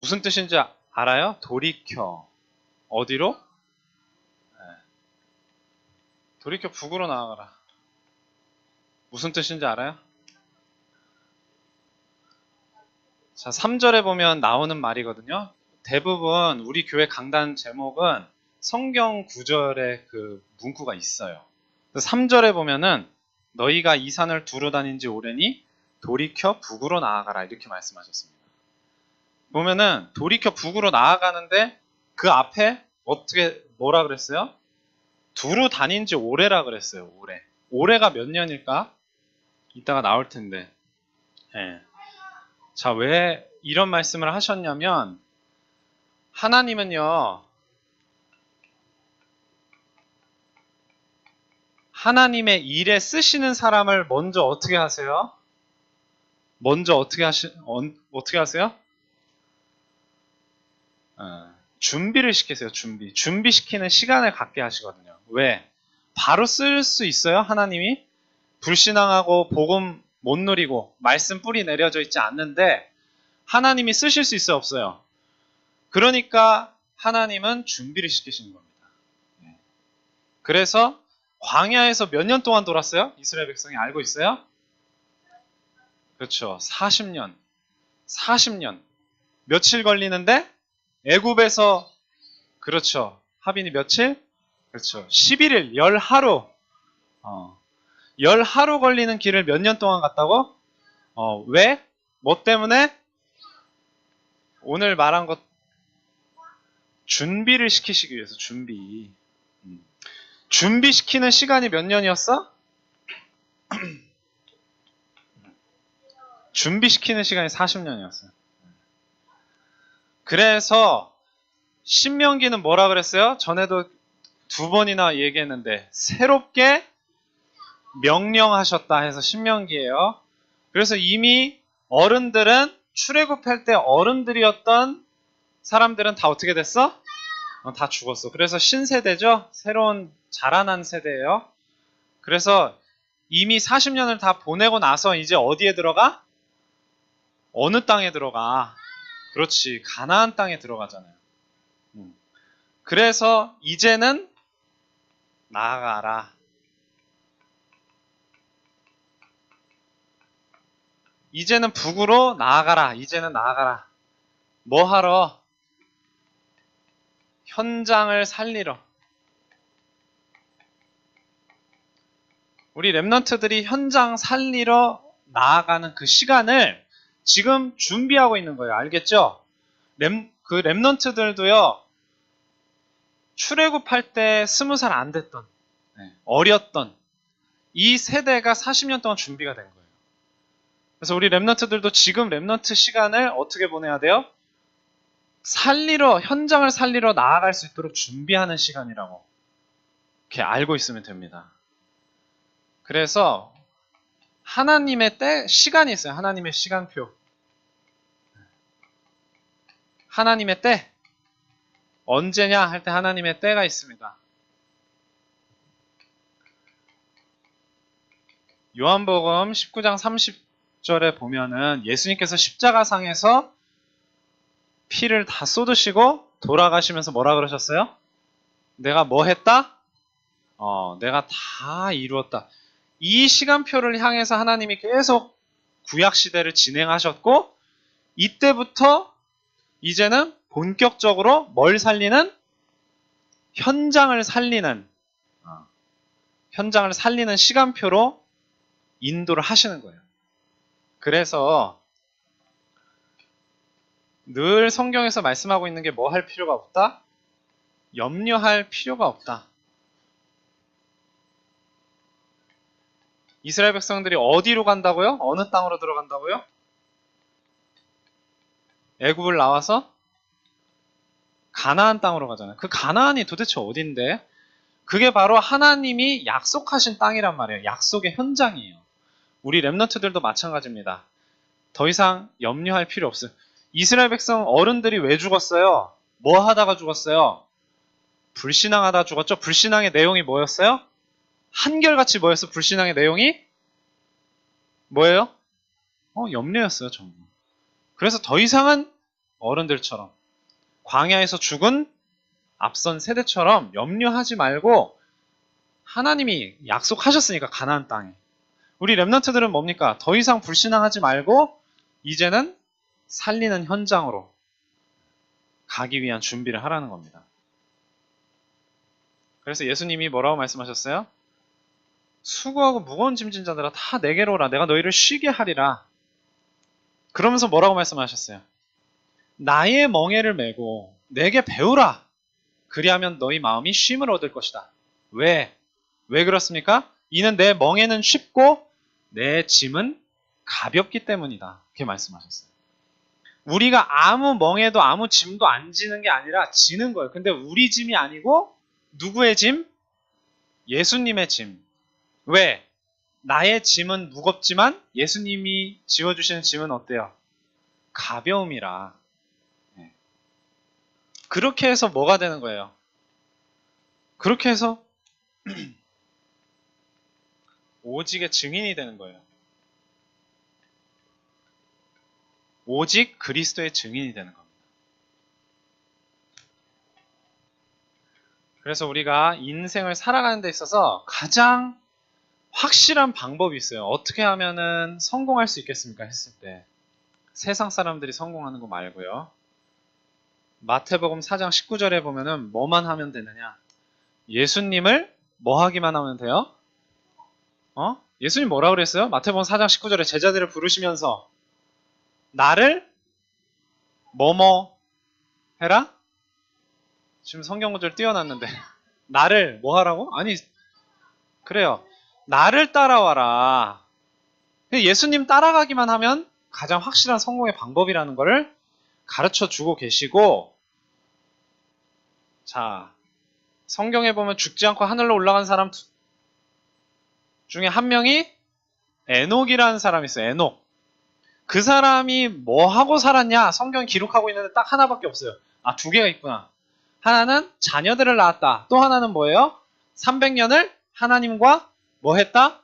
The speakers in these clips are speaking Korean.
무슨 뜻인지 알아요? 돌이켜. 어디로? 네. 돌이켜 북으로 나아가라. 무슨 뜻인지 알아요? 자, 3절에 보면 나오는 말이거든요. 대부분 우리 교회 강단 제목은 성경 구절에 그 문구가 있어요. 3절에 보면은 너희가 이 산을 두루 다닌 지 오래니 돌이켜 북으로 나아가라 이렇게 말씀하셨습니다. 보면은 돌이켜 북으로 나아가는데 그 앞에 어떻게 뭐라 그랬어요? 두루 다닌 지 오래라 그랬어요. 오래. 올해가 몇 년일까? 이따가 나올 텐데. 예. 자, 왜 이런 말씀을 하셨냐면 하나님은요. 하나님의 일에 쓰시는 사람을 먼저 어떻게 하세요? 먼저 어떻게 하세요? 준비를 시키세요. 준비시키는 시간을 갖게 하시거든요. 왜? 바로 쓸 수 있어요? 하나님이? 불신앙하고 복음 못 누리고 말씀 뿌리 내려져 있지 않는데 하나님이 쓰실 수 있어요? 없어요? 그러니까 하나님은 준비를 시키시는 겁니다. 그래서 광야에서 몇 년 동안 돌았어요? 이스라엘 백성이 알고 있어요? 그렇죠. 40년. 40년. 며칠 걸리는데 애굽에서 그렇죠. 하빈이 며칠? 그렇죠. 11일, 10하루. 10하루 걸리는 길을 몇 년 동안 갔다고? 왜? 뭐 때문에? 오늘 말한 것 준비를 시키시기 위해서 준비. 준비시키는 시간이 몇 년이었어? 준비시키는 시간이 40년이었어요. 그래서 신명기는 뭐라 그랬어요? 전에도 2번이나 얘기했는데 새롭게 명령하셨다 해서 신명기예요. 그래서 이미 어른들은 출애굽할 때 어른들이었던 사람들은 다 어떻게 됐어? 다 죽었어. 그래서 신세대죠. 새로운 자라난 세대예요. 그래서 이미 40년을 다 보내고 나서 이제 어디에 들어가? 어느 땅에 들어가? 그렇지. 가나안 땅에 들어가잖아요. 그래서 이제는 나아가라. 이제는 북으로 나아가라. 이제는 나아가라. 뭐 하러? 현장을 살리러. 우리 랩런트들이 현장 살리러 나아가는 그 시간을 지금 준비하고 있는 거예요. 알겠죠? 그 랩런트들도요. 출애굽할 때 20살 안 됐던 어렸던 이 세대가 40년 동안 준비가 된 거예요. 그래서 우리 랩런트들도 지금 랩런트 시간을 어떻게 보내야 돼요? 현장을 살리러 나아갈 수 있도록 준비하는 시간이라고 이렇게 알고 있으면 됩니다. 그래서 하나님의 시간이 있어요. 하나님의 시간표. 하나님의 때. 언제냐 할 때 하나님의 때가 있습니다. 요한복음 19장 30절에 보면은 예수님께서 십자가상에서 피를 다 쏟으시고 돌아가시면서 뭐라 그러셨어요? 내가 뭐 했다? 내가 다 이루었다. 이 시간표를 향해서 하나님이 계속 구약시대를 진행하셨고 이때부터 이제는 본격적으로 뭘 살리는? 현장을 살리는 시간표로 인도를 하시는 거예요. 그래서 늘 성경에서 말씀하고 있는 게 뭐 할 필요가 없다? 염려할 필요가 없다. 이스라엘 백성들이 어디로 간다고요? 어느 땅으로 들어간다고요? 애굽을 나와서 가나안 땅으로 가잖아요. 그 가나안이 도대체 어딘데? 그게 바로 하나님이 약속하신 땅이란 말이에요. 약속의 현장이에요. 우리 랩런트들도 마찬가지입니다. 더 이상 염려할 필요 없어요. 이스라엘 백성 어른들이 왜 죽었어요? 뭐 하다가 죽었어요? 불신앙하다 죽었죠? 불신앙의 내용이 뭐였어요? 한결같이 뭐였어? 불신앙의 내용이? 뭐예요? 염려였어요, 전부. 그래서 더 이상은 어른들처럼 광야에서 죽은 앞선 세대처럼 염려하지 말고 하나님이 약속하셨으니까 가나안 땅에 우리 렘넌트들은 뭡니까? 더 이상 불신앙하지 말고 이제는 살리는 현장으로 가기 위한 준비를 하라는 겁니다. 그래서 예수님이 뭐라고 말씀하셨어요? 수고하고 무거운 짐진 자들아 다 내게로 오라. 내가 너희를 쉬게 하리라. 그러면서 뭐라고 말씀하셨어요? 나의 멍에를 메고 내게 배우라. 그리하면 너희 마음이 쉼을 얻을 것이다. 왜? 왜 그렇습니까? 이는 내 멍에는 쉽고 내 짐은 가볍기 때문이다. 그렇게 말씀하셨어요. 우리가 아무 멍에도 아무 짐도 안 지는 게 아니라 지는 거예요. 근데 우리 짐이 아니고 누구의 짐? 예수님의 짐. 왜? 나의 짐은 무겁지만 예수님이 지워주시는 짐은 어때요? 가벼움이라. 그렇게 해서 뭐가 되는 거예요? 그렇게 해서 오직의 증인이 되는 거예요. 오직 그리스도의 증인이 되는 겁니다. 그래서 우리가 인생을 살아가는 데 있어서 가장 확실한 방법이 있어요. 어떻게 하면은 성공할 수 있겠습니까? 했을 때. 세상 사람들이 성공하는 거 말고요. 마태복음 4장 19절에 보면은 뭐만 하면 되느냐? 예수님을 뭐 하기만 하면 돼요? 예수님 뭐라 그랬어요? 마태복음 4장 19절에 제자들을 부르시면서 나를 뭐뭐 해라? 지금 성경 구절 띄워놨는데 나를 뭐 하라고? 아니 그래요. 나를 따라와라. 예수님 따라가기만 하면 가장 확실한 성공의 방법이라는 것을 가르쳐 주고 계시고 자 성경에 보면 죽지 않고 하늘로 올라간 사람 중에 한 명이 에녹이라는 사람이 있어요. 에녹. 그 사람이 뭐 하고 살았냐? 성경이 기록하고 있는데 딱 하나밖에 없어요. 아, 두 개가 있구나. 하나는 자녀들을 낳았다. 또 하나는 뭐예요? 300년을 하나님과 뭐 했다?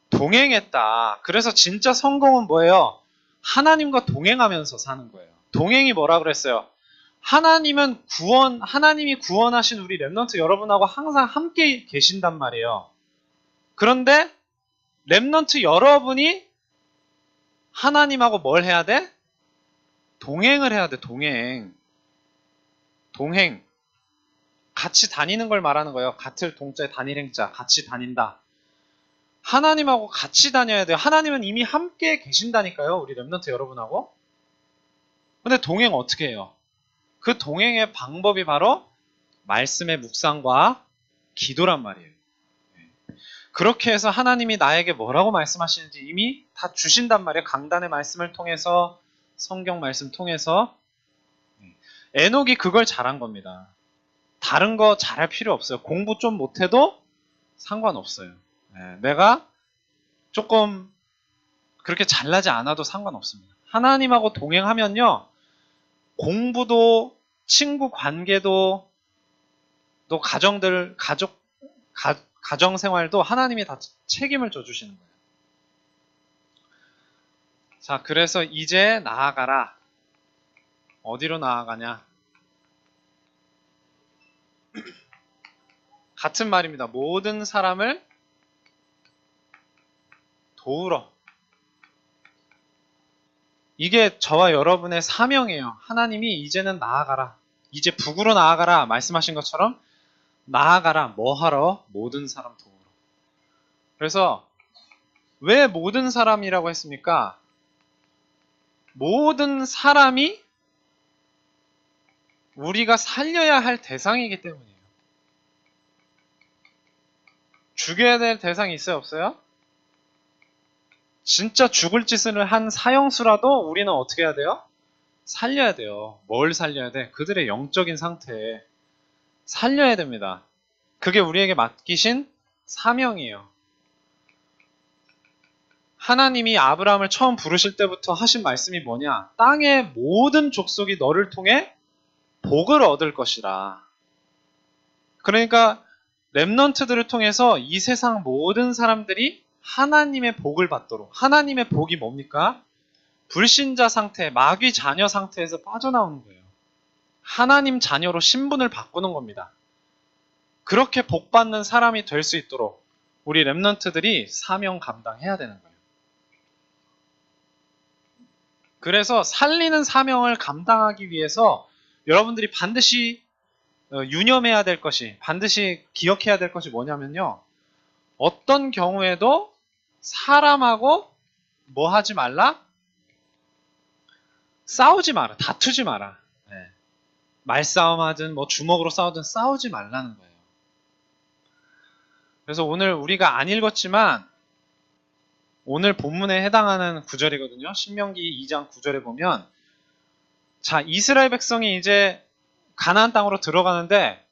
동행했다. 그래서 진짜 성공은 뭐예요? 하나님과 동행하면서 사는 거예요. 동행이 뭐라 그랬어요? 하나님이 구원하신 우리 렘넌트 여러분하고 항상 함께 계신단 말이에요. 그런데 렘넌트 여러분이 하나님하고 뭘 해야 돼? 동행을 해야 돼, 동행. 동행. 같이 다니는 걸 말하는 거예요. 같을 동자에 단일행자, 같이 다닌다. 하나님하고 같이 다녀야 돼요. 하나님은 이미 함께 계신다니까요. 우리 렘넌트 여러분하고. 근데 동행 어떻게 해요? 그 동행의 방법이 바로 말씀의 묵상과 기도란 말이에요. 그렇게 해서 하나님이 나에게 뭐라고 말씀하시는지 이미 다 주신단 말이에요. 강단의 말씀을 통해서, 성경 말씀 통해서. 에녹이 그걸 잘한 겁니다. 다른 거 잘할 필요 없어요. 공부 좀 못해도 상관없어요. 내가 조금 그렇게 잘나지 않아도 상관없습니다. 하나님하고 동행하면요. 공부도, 친구 관계도, 또 가정 생활도 하나님이 다 책임을 져주시는 거예요. 자, 그래서 이제 나아가라. 어디로 나아가냐? 같은 말입니다. 모든 사람을 도우러. 이게 저와 여러분의 사명이에요. 하나님이 이제는 나아가라. 이제 북으로 나아가라. 말씀하신 것처럼 나아가라. 뭐 하러? 모든 사람 도우러. 그래서 왜 모든 사람이라고 했습니까? 모든 사람이 우리가 살려야 할 대상이기 때문이에요. 죽여야 될 대상이 있어요? 없어요? 진짜 죽을 짓을 한 사형수라도 우리는 어떻게 해야 돼요? 살려야 돼요. 뭘 살려야 돼? 그들의 영적인 상태 살려야 됩니다. 그게 우리에게 맡기신 사명이에요. 하나님이 아브라함을 처음 부르실 때부터 하신 말씀이 뭐냐? 땅의 모든 족속이 너를 통해 복을 얻을 것이라. 그러니까 렘넌트들을 통해서 이 세상 모든 사람들이 하나님의 복을 받도록. 하나님의 복이 뭡니까? 불신자 상태, 마귀 자녀 상태에서 빠져나오는 거예요. 하나님 자녀로 신분을 바꾸는 겁니다. 그렇게 복받는 사람이 될 수 있도록 우리 렘넌트들이 사명 감당해야 되는 거예요. 그래서 살리는 사명을 감당하기 위해서 여러분들이 반드시 유념해야 될 것이, 반드시 기억해야 될 것이 뭐냐면요. 어떤 경우에도 사람하고 뭐 하지 말라? 싸우지 마라. 다투지 마라. 네. 말싸움 하든 뭐 주먹으로 싸우든 싸우지 말라는 거예요. 그래서 오늘 우리가 안 읽었지만 오늘 본문에 해당하는 구절이거든요. 신명기 2장 9절에 보면, 자, 이스라엘 백성이 이제 가나안 땅으로 들어가는데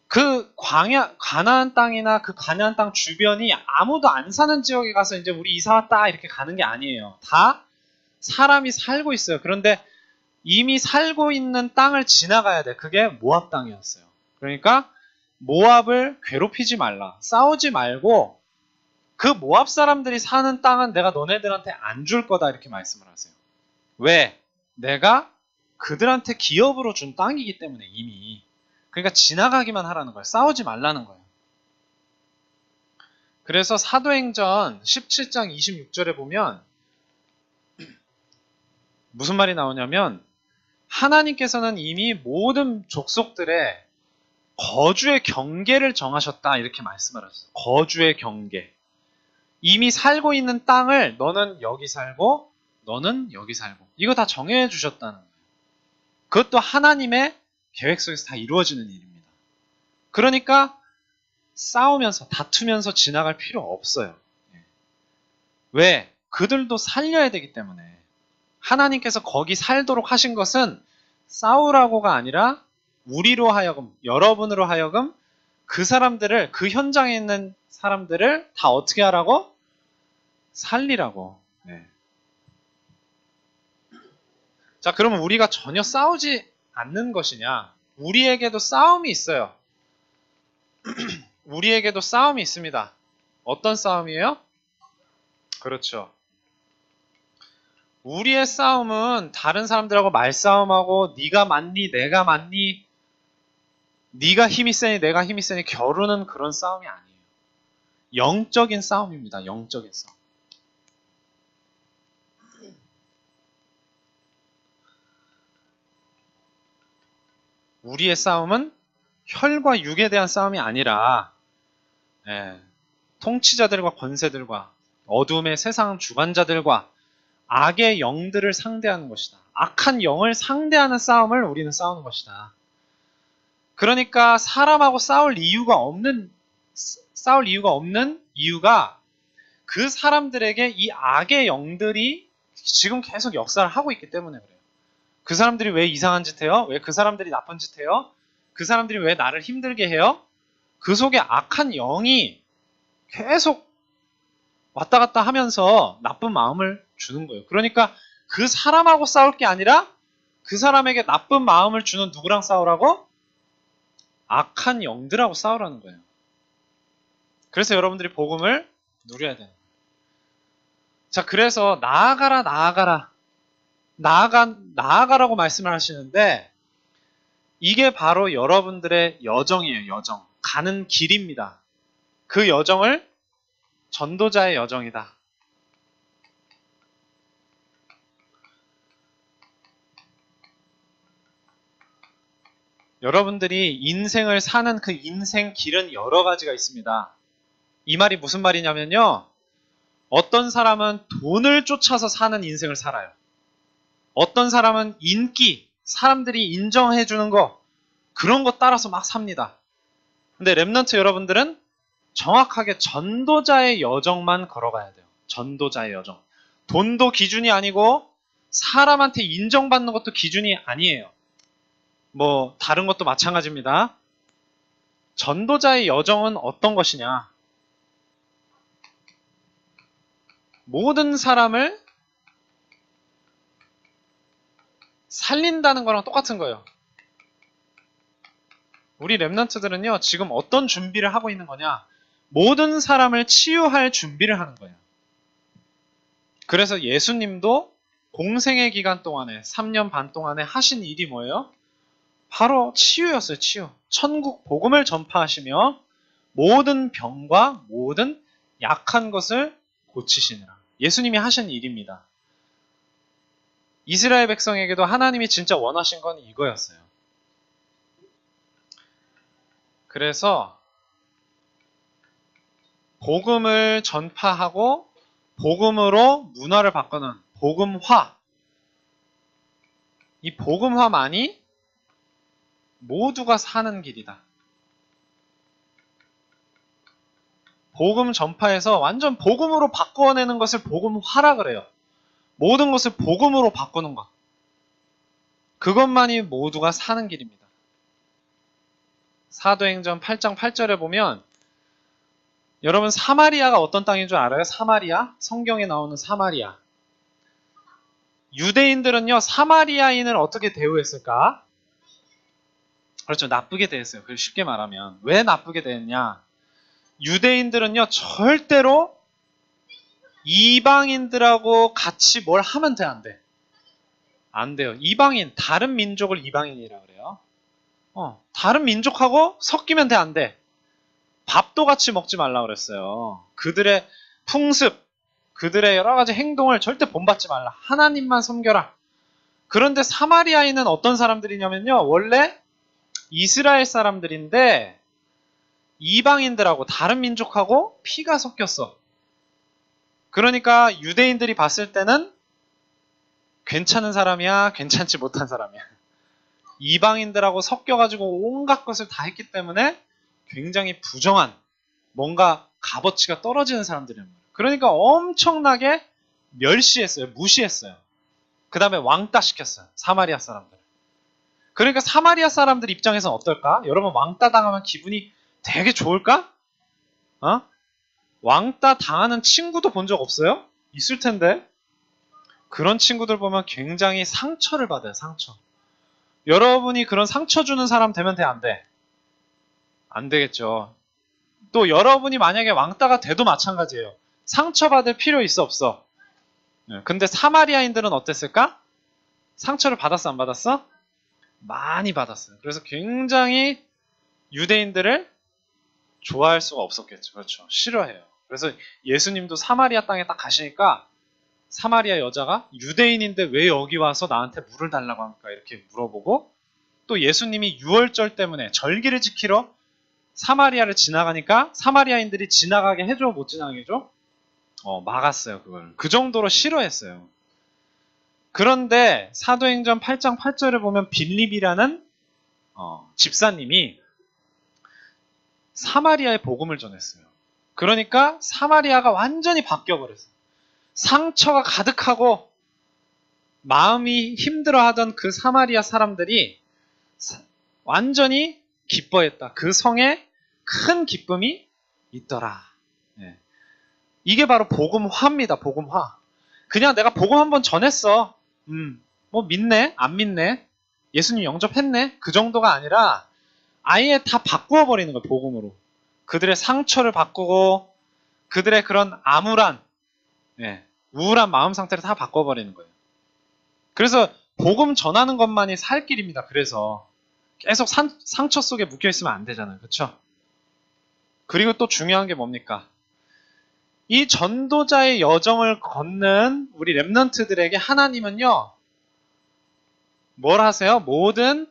그 가나안 땅이나 그 가나안 땅 주변이 아무도 안 사는 지역에 가서 이제 우리 이사 왔다 이렇게 가는 게 아니에요. 다 사람이 살고 있어요. 그런데 이미 살고 있는 땅을 지나가야 돼. 그게 모압 땅이었어요. 그러니까 모압을 괴롭히지 말라. 싸우지 말고 그 모압 사람들이 사는 땅은 내가 너네들한테 안 줄 거다 이렇게 말씀을 하세요. 왜? 내가 그들한테 기업으로 준 땅이기 때문에 이미. 그러니까 지나가기만 하라는 거예요. 싸우지 말라는 거예요. 그래서 사도행전 17장 26절에 보면 무슨 말이 나오냐면 하나님께서는 이미 모든 족속들의 거주의 경계를 정하셨다 이렇게 말씀을 하셨어요. 거주의 경계. 이미 살고 있는 땅을 너는 여기 살고 너는 여기 살고 이거 다 정해 주셨다는 거예요. 그것도 하나님의 계획 속에서 다 이루어지는 일입니다. 그러니까 싸우면서 다투면서 지나갈 필요 없어요. 왜? 그들도 살려야 되기 때문에. 하나님께서 거기 살도록 하신 것은 싸우라고가 아니라 우리로 하여금, 여러분으로 하여금 그 사람들을, 그 현장에 있는 사람들을 다 어떻게 하라고? 살리라고. 네. 자, 그러면 우리가 전혀 싸우지 않는 것이냐? 우리에게도 싸움이 있어요. 우리에게도 싸움이 있습니다. 어떤 싸움이에요? 그렇죠. 우리의 싸움은 다른 사람들하고 말싸움하고 네가 맞니 내가 맞니 네가 힘이 세니 내가 힘이 세니 겨루는 그런 싸움이 아니에요. 영적인 싸움입니다. 영적인 싸움. 우리의 싸움은 혈과 육에 대한 싸움이 아니라 통치자들과 권세들과 어둠의 세상 주관자들과 악의 영들을 상대하는 것이다. 악한 영을 상대하는 싸움을 우리는 싸우는 것이다. 그러니까 사람하고 싸울 이유가 없는 이유가 그 사람들에게 이 악의 영들이 지금 계속 역사를 하고 있기 때문에 그래요. 그 사람들이 왜 이상한 짓 해요? 왜 그 사람들이 나쁜 짓 해요? 그 사람들이 왜 나를 힘들게 해요? 그 속에 악한 영이 계속 왔다 갔다 하면서 나쁜 마음을 주는 거예요. 그러니까 그 사람하고 싸울 게 아니라 그 사람에게 나쁜 마음을 주는 누구랑 싸우라고? 악한 영들하고 싸우라는 거예요. 그래서 여러분들이 복음을 누려야 돼요. 자, 그래서 나아가라고 말씀을 하시는데 이게 바로 여러분들의 여정이에요. 여정. 가는 길입니다. 그 여정을 전도자의 여정이다. 여러분들이 인생을 사는 그 인생 길은 여러 가지가 있습니다. 이 말이 무슨 말이냐면요. 어떤 사람은 돈을 쫓아서 사는 인생을 살아요. 어떤 사람은 인기, 사람들이 인정해주는 거, 그런 거 따라서 막 삽니다. 근데 렘넌트 여러분들은 정확하게 전도자의 여정만 걸어가야 돼요. 전도자의 여정. 돈도 기준이 아니고 사람한테 인정받는 것도 기준이 아니에요. 뭐 다른 것도 마찬가지입니다. 전도자의 여정은 어떤 것이냐? 모든 사람을 살린다는 거랑 똑같은 거예요. 우리 렘넌트들은요, 지금 어떤 준비를 하고 있는 거냐? 모든 사람을 치유할 준비를 하는 거예요. 그래서 예수님도 공생의 기간 동안에 3년 반 동안에 하신 일이 뭐예요? 바로 치유였어요. 치유. 천국 복음을 전파하시며 모든 병과 모든 약한 것을 고치시느라. 예수님이 하신 일입니다. 이스라엘 백성에게도 하나님이 진짜 원하신 건 이거였어요. 그래서 복음을 전파하고 복음으로 문화를 바꾸는 복음화. 이 복음화만이 모두가 사는 길이다. 복음 전파해서 완전 복음으로 바꿔내는 것을 복음화라 그래요. 모든 것을 복음으로 바꾸는 것. 그것만이 모두가 사는 길입니다. 사도행전 8장 8절에 보면 여러분 사마리아가 어떤 땅인 줄 알아요? 사마리아? 성경에 나오는 사마리아. 유대인들은요 사마리아인을 어떻게 대우했을까? 그렇죠. 나쁘게 대했어요. 그걸 쉽게 말하면. 왜 나쁘게 대했냐? 유대인들은요 절대로 이방인들하고 같이 뭘 하면 돼, 안 돼? 안 돼요. 이방인, 다른 민족을 이방인이라 그래요. 다른 민족하고 섞이면 돼, 안 돼? 밥도 같이 먹지 말라 그랬어요. 그들의 풍습, 그들의 여러 가지 행동을 절대 본받지 말라. 하나님만 섬겨라. 그런데 사마리아인은 어떤 사람들이냐면요. 원래 이스라엘 사람들인데 이방인들하고 다른 민족하고 피가 섞였어. 그러니까 유대인들이 봤을 때는 괜찮은 사람이야, 괜찮지 못한 사람이야. 이방인들하고 섞여가지고 온갖 것을 다 했기 때문에 굉장히 부정한, 뭔가 값어치가 떨어지는 사람들이란 말이에요. 그러니까 엄청나게 멸시했어요. 무시했어요. 그 다음에 왕따 시켰어요. 사마리아 사람들. 그러니까 사마리아 사람들 입장에서는 어떨까? 여러분 왕따 당하면 기분이 되게 좋을까? 왕따 당하는 친구도 본 적 없어요? 있을 텐데. 그런 친구들 보면 굉장히 상처를 받아요. 상처. 여러분이 그런 상처 주는 사람 되면 돼, 안 돼? 안 되겠죠. 또 여러분이 만약에 왕따가 돼도 마찬가지예요. 상처받을 필요 있어, 없어? 근데 사마리아인들은 어땠을까? 상처를 받았어, 안 받았어? 많이 받았어요. 그래서 굉장히 유대인들을 좋아할 수가 없었겠죠. 그렇죠. 싫어해요. 그래서 예수님도 사마리아 땅에 딱 가시니까 사마리아 여자가 유대인인데 왜 여기 와서 나한테 물을 달라고 합니까? 이렇게 물어보고, 또 예수님이 유월절 때문에 절기를 지키러 사마리아를 지나가니까 사마리아인들이 지나가게 해줘, 못 지나가게 해줘? 막았어요. 그걸. 그 정도로 싫어했어요. 그런데 사도행전 8장 8절에 보면 빌립이라는 집사님이 사마리아에 복음을 전했어요. 그러니까 사마리아가 완전히 바뀌어버렸어요. 상처가 가득하고 마음이 힘들어하던 그 사마리아 사람들이 완전히 기뻐했다. 그 성에 큰 기쁨이 있더라. 이게 바로 복음화입니다. 복음화. 그냥 내가 복음 한번 전했어. 뭐 믿네? 안 믿네? 예수님 영접했네? 그 정도가 아니라 아예 다 바꾸어 버리는 거예요. 복음으로. 그들의 상처를 바꾸고 그들의 그런 암울한 우울한 마음 상태를 다 바꿔버리는 거예요. 그래서 복음 전하는 것만이 살 길입니다. 그래서 계속 상처 속에 묶여있으면 안 되잖아요. 그렇죠? 그리고 또 중요한 게 뭡니까? 이 전도자의 여정을 걷는 우리 렘넌트들에게 하나님은요. 뭘 하세요? 모든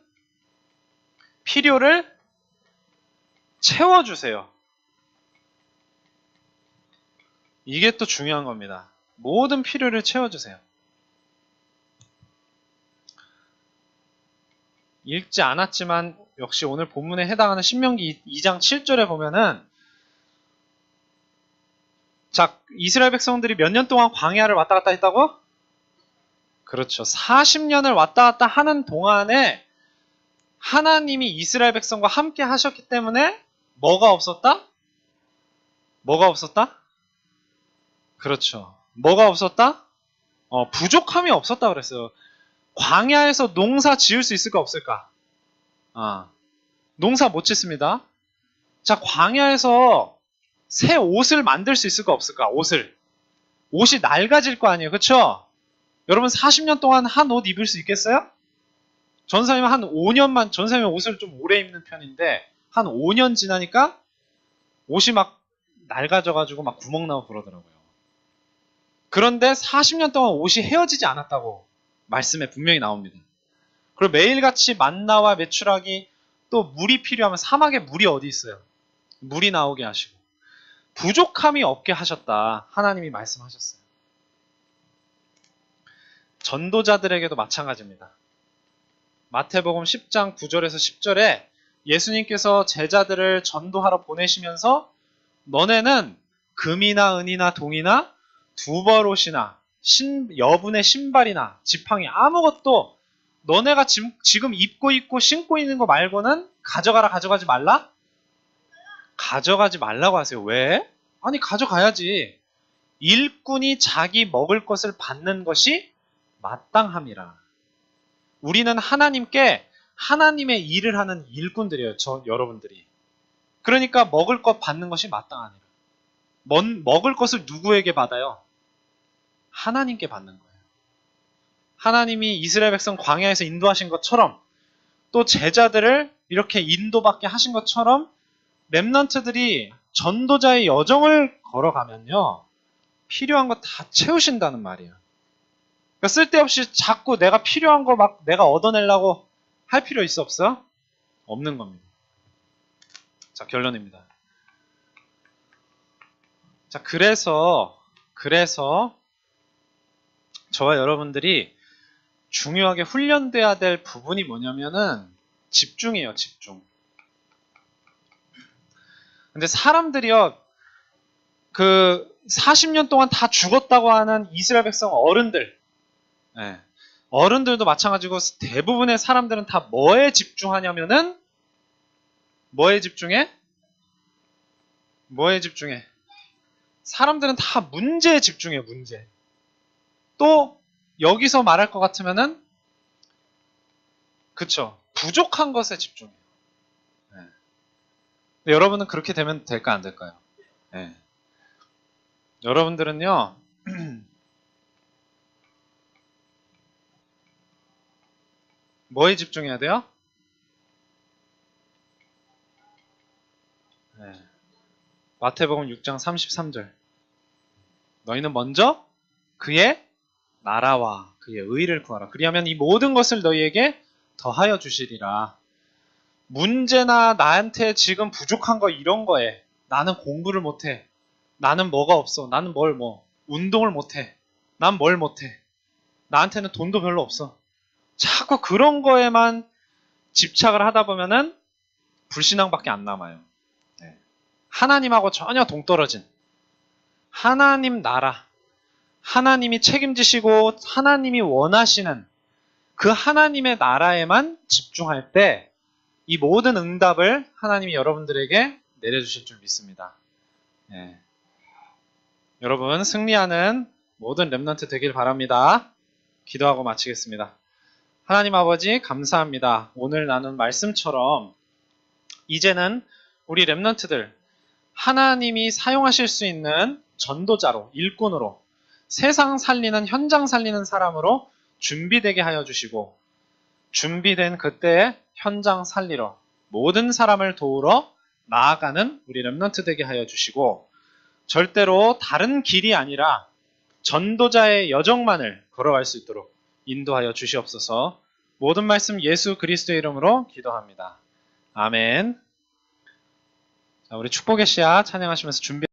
필요를 채워주세요. 이게 또 중요한 겁니다. 모든 필요를 채워주세요. 읽지 않았지만 역시 오늘 본문에 해당하는 신명기 2장 7절에 보면은 자, 이스라엘 백성들이 몇 년 동안 광야를 왔다 갔다 했다고? 그렇죠. 40년을 왔다 갔다 하는 동안에 하나님이 이스라엘 백성과 함께 하셨기 때문에 뭐가 없었다? 뭐가 없었다? 그렇죠. 뭐가 없었다? 부족함이 없었다 그랬어요. 광야에서 농사 지을 수 있을까 없을까? 농사 못 짓습니다. 자, 광야에서 새 옷을 만들 수 있을까 없을까? 옷이 낡아질 거 아니에요. 그렇죠? 여러분 40년 동안 한 옷 입을 수 있겠어요? 전사님은 한 5년만, 전사님은 옷을 좀 오래 입는 편인데 한 5년 지나니까 옷이 막 낡아져가지고 막 구멍 나고 그러더라고요. 그런데 40년 동안 옷이 헤어지지 않았다고 말씀에 분명히 나옵니다. 그리고 매일같이 만나와 메추라기, 또 물이 필요하면 사막에 물이 어디 있어요? 물이 나오게 하시고 부족함이 없게 하셨다. 하나님이 말씀하셨어요. 전도자들에게도 마찬가지입니다. 마태복음 10장 9절에서 10절에 예수님께서 제자들을 전도하러 보내시면서 너네는 금이나 은이나 동이나 두벌옷이나 여분의 신발이나 지팡이 아무것도 너네가 지금 입고 있고 신고 있는 거 말고는 가져가지 말라? 가져가지 말라고 하세요. 왜? 아니 가져가야지. 일꾼이 자기 먹을 것을 받는 것이 마땅함이라. 우리는 하나님께 하나님의 일을 하는 일꾼들이에요. 여러분들이. 그러니까 먹을 것 받는 것이 마땅하니라. 먹을 것을 누구에게 받아요? 하나님께 받는 거예요. 하나님이 이스라엘 백성 광야에서 인도하신 것처럼 또 제자들을 이렇게 인도받게 하신 것처럼 렘넌트들이 전도자의 여정을 걸어가면요. 필요한 거 다 채우신다는 말이에요. 그러니까 쓸데없이 자꾸 내가 필요한 거 막 내가 얻어내려고 할 필요 있어 없어? 없는 겁니다. 자, 결론입니다. 자, 그래서 저와 여러분들이 중요하게 훈련돼야 될 부분이 뭐냐면은 집중이에요, 집중. 근데 사람들이요, 그 40년 동안 다 죽었다고 하는 이스라엘 백성 어른들, 네. 어른들도 마찬가지고 대부분의 사람들은 다 뭐에 집중하냐면은 뭐에 집중해? 뭐에 집중해? 사람들은 다 문제에 집중해요, 문제. 또 여기서 말할 것 같으면은 그쵸, 부족한 것에 집중해요. 네. 근데 여러분은 그렇게 되면 될까 안 될까요? 네. 여러분들은요 뭐에 집중해야 돼요? 네. 마태복음 6장 33절. 너희는 먼저 그의 나라와 그의 의를 구하라. 그리하면 이 모든 것을 너희에게 더하여 주시리라. 문제나 나한테 지금 부족한 거 이런 거에 나는 공부를 못해. 나는 뭐가 없어. 나는 운동을 못해. 난 뭘 못해. 나한테는 돈도 별로 없어. 자꾸 그런 거에만 집착을 하다 보면은 불신앙밖에 안 남아요. 네. 하나님하고 전혀 동떨어진 하나님 나라, 하나님이 책임지시고 하나님이 원하시는 그 하나님의 나라에만 집중할 때 이 모든 응답을 하나님이 여러분들에게 내려주실 줄 믿습니다. 네. 여러분 승리하는 모든 렘넌트 되길 바랍니다. 기도하고 마치겠습니다. 하나님 아버지 감사합니다. 오늘 나눈 말씀처럼 이제는 우리 렘넌트들 하나님이 사용하실 수 있는 전도자로, 일꾼으로, 세상 살리는, 현장 살리는 사람으로 준비되게 하여 주시고 준비된 그때에 현장 살리러 모든 사람을 도우러 나아가는 우리 렘넌트 되게 하여 주시고 절대로 다른 길이 아니라 전도자의 여정만을 걸어갈 수 있도록 인도하여 주시옵소서. 모든 말씀 예수 그리스도의 이름으로 기도합니다. 아멘. 자, 우리 축복의 씨앗 찬양하시면서 준비